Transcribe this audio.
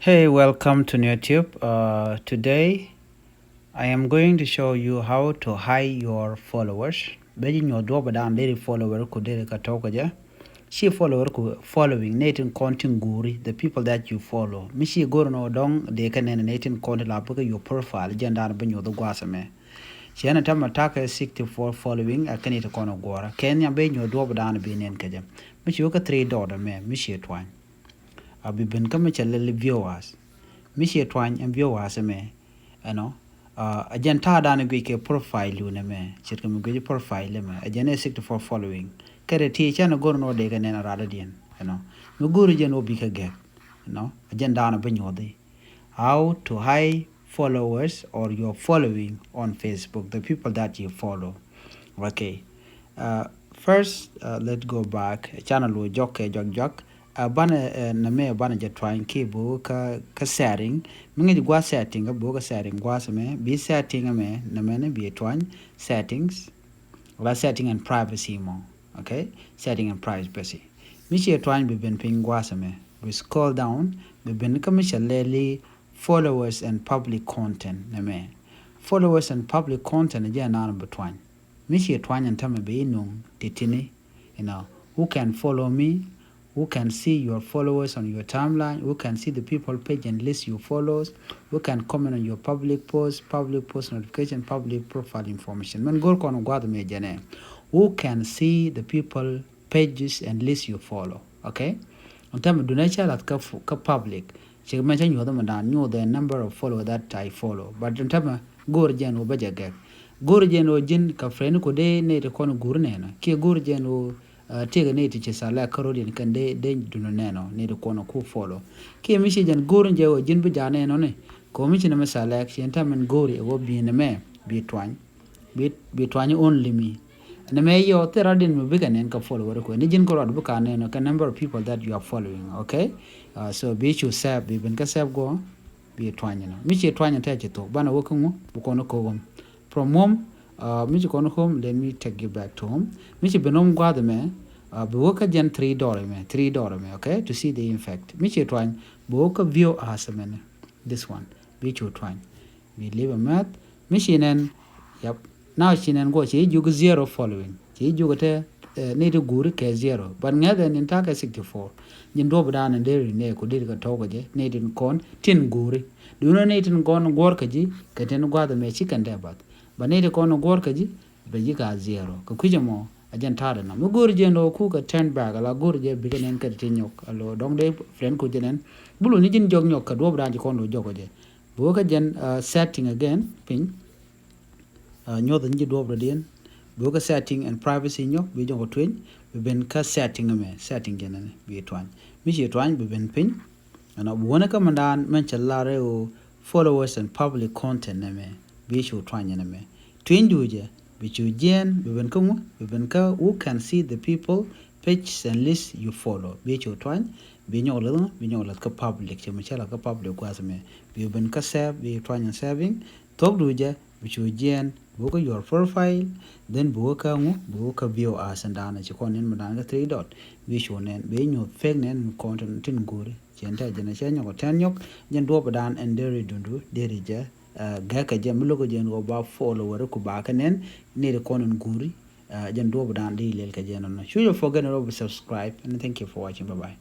Hey, welcome to YouTube. Today, I am going to show you how to hide your followers. Beijing your door down daily follower could talk ja. She follower could following Nathan Contin Guri, the people that you follow. Mishi Gurno dong they can Nathan Contin Lapuka your profile, Jandan Benyo the Guasame. She an attempt attacker 64 following a Canita Cono Gora. Kenya Ben your door down being in Kaja. Mishi Yoka 3 daughter me, Mishi Twine. I'll be Ben Kamicha viewers. Mishi twany and viewers me, you know. A janta dana ke profile you me, chirkum gwe profile me, a jene 64 following. Kere teacher no go no de ganena radadian, you know. Muguru jen obi kage, you know, a jandana benyodi. How to hide followers or your following on Facebook, the people that you follow. Okay. First, let's go back. Channel wo jok bana na me bana ja trying keyboard ka setting mingi gwa setting ga bo ka setting gwa me be setting me na me ne be twine settings or setting and privacy mo. Okay, setting and privacy mi che twine be ben ping gwa me we scroll down be ben ka mi lely followers and public content na me followers and public content ja na number twine mi che twine and tama be no titini, you know, who can follow me, who can see your followers on your timeline, who can see the people page and list your follows, who can comment on your public post notification, public profile information. Men go on me who can see the people pages and list you follow. Okay? On time do not share ka public. She mention you know the number of followers that I follow. But on time go jen o baja Gurjen o jin ka friend ko de ne to kono gurnena. Ki gurjen o tega ne ti sala karodin kan de duno neno ne de kono ku follow ki mishi jan gorin je o jin bu jane no ne ko mishi na masala action ta men gori o bi ne me bi twany only me na me yo teradin mu biga nen ka follow ko ni jin ko rod bu ka ne no ka number of people that you are following. Okay, so be you save bi ben ka save go bi twany no mishi twany ta je to bana wo kan bu kono ko from home. Michi kono home, let me take you back to home. Michi benom guada me, buoka jen $3 me, $3 me, okay, to see the effect. Michi twine, buoka view asamen, this one, bichu twine. We leave a math. Michi nen, yep. Now she nen go, she you 0 following. She you get need to guru ke 0, but neither in taka 64. Yin do down and dairy ne could did a togaje, need in corn, tin guri. Do you know need in corn workaji, can guada me chicken debat. Banete kono gorka ji be jika 0 ko kujamo ajan tada na mugur je no ku ka turn back ala gur je bigenen ka tinyok alo dong de friend ko jenen bulu ni jin jog nyok ka do bran ji kono jogo je bo ka jen setting again ping nyodo ni do bradien bo ka setting and privacy nyok bi jogo twin be ben ka setting me setting jenen bi twan mi je twan be ben ping ana wona ka mandan men chalare o followers and public content me be show twanya na me twin duje be chu jen be ben ka who can see the people pages and list you follow be chu twany be nyola ka public che machala ka public kwasa me be ben ka save be twanya saving tok duje be chu jen boka your profile then boka view as and dana che konen madanga 3 dot be show nen be nyo fake nen content tin guri chenta jena chenyo ko ten yok jen do badan and deri dundu deri je gaka jam logo jen go ba follower ko ba kanen ne de konon guri jen do badan de lel ka jen no sure you forget to subscribe and thank you for watching. Bye bye.